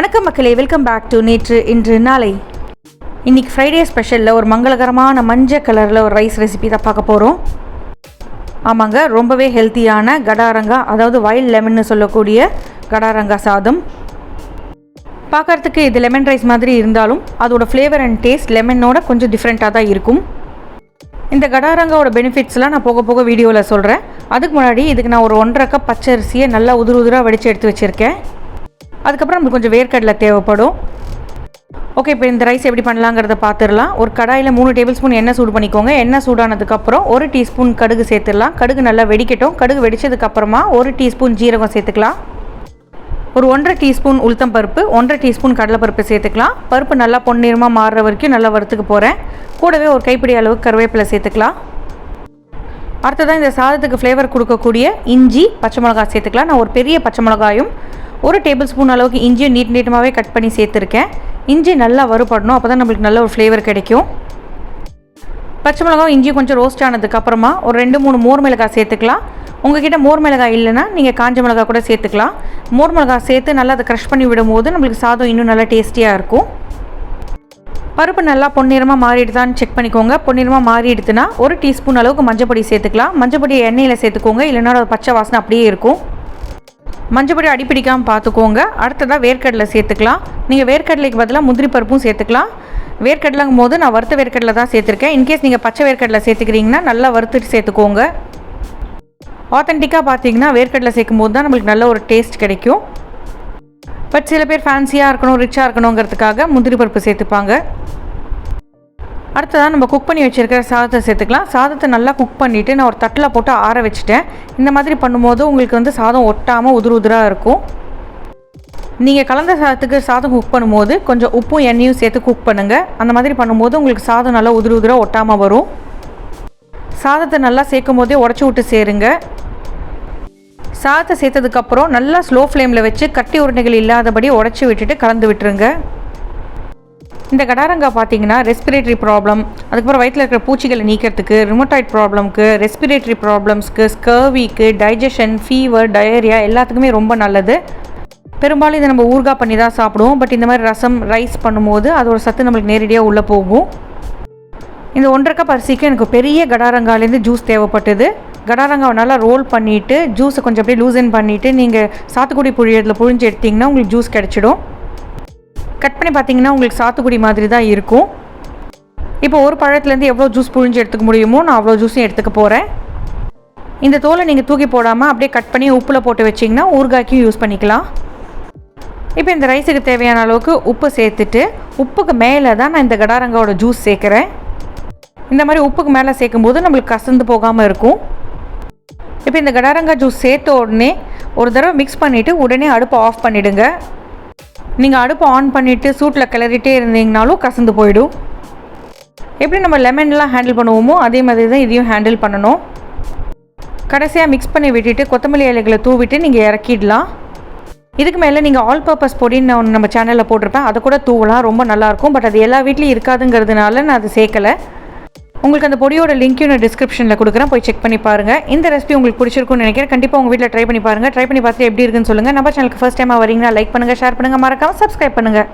வணக்கம் மக்களே, welcome back to நேற்று இன்று நாளை. இன்றைக்கி ஃப்ரைடே ஸ்பெஷலில் ஒரு மங்களகரமான மஞ்சள் கலரில் ஒரு ரைஸ் ரெசிபி தான் பார்க்க போகிறோம். ஆமாங்க, ரொம்பவே ஹெல்த்தியான கடாரங்கா, அதாவது வைல்ட் லெமன்னு சொல்லக்கூடிய கடாரங்கா சாதம். பார்க்குறதுக்கு இது லெமன் ரைஸ் மாதிரி இருந்தாலும் அதோட ஃப்ளேவர் அண்ட் டேஸ்ட் லெமனோட கொஞ்சம் டிஃப்ரெண்ட்டாக தான் இருக்கும். இந்த கடாரங்காவோட பெனிஃபிட்ஸ்லாம் நான் போக போக வீடியோவில் சொல்கிறேன். அதுக்கு முன்னாடி இதுக்கு நான் ஒரு 1.5 கப் பச்சை அரிசியை நல்லா உதிராக வடித்து எடுத்து வச்சுருக்கேன். அதுக்கப்புறம் நம்மளுக்கு கொஞ்சம் வேர்க்கடலை தேவைப்படும். ஓகே, இப்போ இந்த ரைஸ் எப்படி பண்ணலாங்கிறத பார்த்துடலாம். ஒரு கடாயில் 3 டேபிள் ஸ்பூன் எண்ணெய் சூடு பண்ணிக்கோங்க. எண்ணெய் சூடானதுக்கப்புறம் 1 டீஸ்பூன் கடுகு சேர்த்துடலாம். கடுகு நல்லா வெடிக்கட்டும். கடுகு வெடித்ததுக்கப்புறமா 1 டீஸ்பூன் ஜீரகம் சேர்த்துக்கலாம். ஒரு 1.5 டீஸ்பூன் உளுத்தம் பருப்பு, 1.5 டீஸ்பூன் கடலைப்பருப்பு சேர்த்துக்கலாம். பருப்பு நல்லா பொன்னிறமாக மாறுற வரைக்கும் நல்லா வறுத்துக்க போகிறேன். கூடவே ஒரு கைப்பிடி அளவுக்கு கருவேப்பிலை சேர்த்துக்கலாம். அடுத்ததான் இந்த சாதத்துக்கு ஃப்ளேவர் கொடுக்கக்கூடிய இஞ்சி, பச்சை மிளகாய் சேர்த்துக்கலாம். நான் ஒரு பெரிய பச்சை மிளகாயும் 1 டேபிள் ஸ்பூன் அளவுக்கு இஞ்சியும் நீட்டமாகவே கட் பண்ணி சேர்த்துருக்கேன். இஞ்சி நல்லா வறுபடணும், அப்போ தான் நம்மளுக்கு நல்ல ஒரு ஃப்ளேவர் கிடைக்கும். பச்சை மிளகாய் இஞ்சியும் கொஞ்சம் ரோஸ்ட் ஆனதுக்கப்புறமா ஒரு 2-3 மோர் மிளகாய் சேர்த்துக்கலாம். உங்கள்கிட்ட மோர் மிளகாய் இல்லைன்னா நீங்கள் காஞ்ச மிளகாய் கூட சேர்த்துக்கலாம். மோர் மிளகாய் சேர்த்து நல்லா அதை க்ரஷ் பண்ணி விடும்போது நம்மளுக்கு சாதம் இன்னும் நல்லா டேஸ்டியாக இருக்கும். பருப்பு நல்லா பொன்னிறமாக மாறிடுதான்னு செக் பண்ணிக்கோங்க. பொன்னிறமாக மாறிடுதுன்னா 1 டீஸ்பூன் அளவுக்கு மஞ்சப்பொடி சேர்த்துக்கலாம். மஞ்சப்பொடி எண்ணெயில் சேர்த்துக்கோங்க, இல்லைன்னா அது பச்சை வாசனை அப்படியே இருக்கும். மஞ்சப்பொடி அடிப்பிடிக்காமல் பார்த்துக்கோங்க. அடுத்ததாக வேர்க்கடலை சேர்த்துக்கலாம். நீங்கள் வேர்க்கடலைக்கு பதிலாக முந்திரி பருப்பும் சேர்த்துக்கலாம். வேர்க்கடலைங்கும் போது நான் வறுத்த வேர்க்கடலை தான் சேர்த்துருக்கேன். இன்கேஸ் நீங்கள் பச்சை வேர்க்கடலை சேர்த்துக்கிறீங்கன்னா நல்லா வறுத்துட்டு சேர்த்துக்கோங்க. ஆத்தென்டிக்காக பார்த்தீங்கன்னா வேர்க்கடலை சேர்க்கும் போது தான் நம்மளுக்கு நல்ல ஒரு டேஸ்ட் கிடைக்கும். பட் சில பேர் ஃபேன்சியாக இருக்கணும், ரிச்சாக இருக்கணுங்கிறதுக்காக முந்திரி பருப்பு சேர்த்துப்பாங்க. அடுத்ததான் நம்ம குக் பண்ணி வச்சுருக்கிற சாதத்தை சேர்த்துக்கலாம். சாதத்தை நல்லா குக் பண்ணிவிட்டு நான் ஒரு தட்டில் போட்டு ஆற வச்சுட்டேன். இந்த மாதிரி பண்ணும்போது உங்களுக்கு சாதம் ஒட்டாமல் உதிராக இருக்கும். நீங்கள் கலந்த சாதத்துக்கு சாதம் குக் பண்ணும்போது கொஞ்சம் உப்பும் எண்ணெயும் சேர்த்து குக் பண்ணுங்கள். அந்த மாதிரி பண்ணும்போது உங்களுக்கு சாதம் நல்லா உதிராக ஒட்டாமல் வரும். சாதத்தை நல்லா சேர்க்கும் போதே உடச்சி விட்டு சேருங்க. சாதத்தை சேர்த்ததுக்கப்புறம் நல்லா ஸ்லோ ஃப்ளேமில் வச்சு கட்டி உருண்டைகள் இல்லாதபடி உடச்சி விட்டுட்டு கலந்து விட்டுருங்க. இந்த கடாரங்காய் பார்த்தீங்கன்னா ரெஸ்பிரேட்டரி ப்ராப்ளம், அதுக்கப்புறம் வயிற்றில் இருக்கிற பூச்சிகளை நீக்கிறதுக்கு, ரிமோட்டாய்ட் ப்ராப்ளம்க்கு, ரெஸ்பிரேட்டரி ப்ராப்ளம்ஸ்க்கு, ஸ்கர்விக்கு, டைஜஷன், ஃபீவர், டயரியா எல்லாத்துக்குமே ரொம்ப நல்லது. பெரும்பாலும் இதை நம்ம ஊறுகாய் பண்ணி தான் சாப்பிடுவோம். பட் இந்த மாதிரி ரசம், ரைஸ் பண்ணும்போது அதோட சத்து நம்மளுக்கு நேரடியாக உள்ளே போகும். இந்த 1.5 கப் அரிசிக்கு எனக்கு பெரிய கடாரங்காலேருந்து ஜூஸ் தேவைப்பட்டது. கடாரங்காவை நல்லா ரோல் பண்ணிவிட்டு ஜூஸை கொஞ்சம் அப்படியே லூசன் பண்ணிவிட்டு நீங்கள் சாத்துக்குடி புழியத்தில் புழிஞ்சு எடுத்திங்கன்னா உங்களுக்கு ஜூஸ் கிடச்சிடும். கட் பண்ணி பார்த்தீங்கன்னா உங்களுக்கு சாத்துக்குடி மாதிரி தான் இருக்கும். இப்போ ஒரு பழத்துலேருந்து எவ்வளோ ஜூஸ் புழிஞ்சு எடுத்துக்க முடியுமோ நான் அவ்வளோ ஜூஸையும் எடுத்துக்க போகிறேன். இந்த தோலை நீங்கள் தூக்கி போடாமல் அப்படியே கட் பண்ணி உப்பில் போட்டு வச்சிங்கன்னா ஊறுகாய்க்கும் யூஸ் பண்ணிக்கலாம். இப்போ இந்த ரைஸுக்கு தேவையான அளவுக்கு உப்பு சேர்த்துட்டு உப்புக்கு மேலே தான் நான் இந்த கடாரங்காவோட ஜூஸ் சேர்க்குறேன். இந்த மாதிரி உப்புக்கு மேலே சேர்க்கும்போது நம்மளுக்கு கசந்து போகாமல் இருக்கும். இப்போ இந்த கடாரங்காய் ஜூஸ் சேர்த்த உடனே ஒரு தடவை மிக்ஸ் பண்ணிவிட்டு உடனே அடுப்பை ஆஃப் பண்ணிவிடுங்க. நீங்கள் அடுப்பை ஆன் பண்ணிவிட்டு சூட்டில் கிளறிட்டே இருந்தீங்கனாலும் கசந்து போயிடும். எப்படி நம்ம லெமன்லாம் ஹேண்டில் பண்ணுவோமோ அதே மாதிரி தான் இதையும் ஹேண்டில் பண்ணணும். கடைசியாக மிக்ஸ் பண்ணி விட்டுட்டு கொத்தமல்லி இலைகளை தூவிட்டு நீங்கள் இறக்கிடலாம். இதுக்கு மேலே நீங்கள் ஆல் பர்பஸ் பொடின்னு ஒன்று நம்ம சேனலில் போட்டிருப்பேன், அதை கூட தூவலாம், ரொம்ப நல்லாயிருக்கும். பட் அது எல்லா வீட்லேயும் இருக்காதுங்கிறதுனால நான் அதை சேர்க்கலை. உங்களுக்கு அந்த பொடியோட லிங்க்கையும் நான் டிஸ்கிரிப்ஷனில் கொடுக்குறேன், போய் செக் பண்ணி பாருங்கள். இந்த ரெசிபி உங்களுக்கு பிடிச்சிருக்கும்னு நினைக்கிறேன். கண்டிப்பாக உங்கள் வீட்டில் ட்ரை பண்ணி பாருங்கள். ட்ரை பண்ணி பார்த்துட்டு எப்படி இருக்குன்னு சொல்லுங்கள். நம்ம சேனலுக்கு ஃபர்ஸ்ட் டைமாக வரீங்கன்னா லைக் பண்ணுங்கள், ஷேர் பண்ணுங்கள், மறக்காமல் சப்ஸ்கிரைப் பண்ணுங்கள்.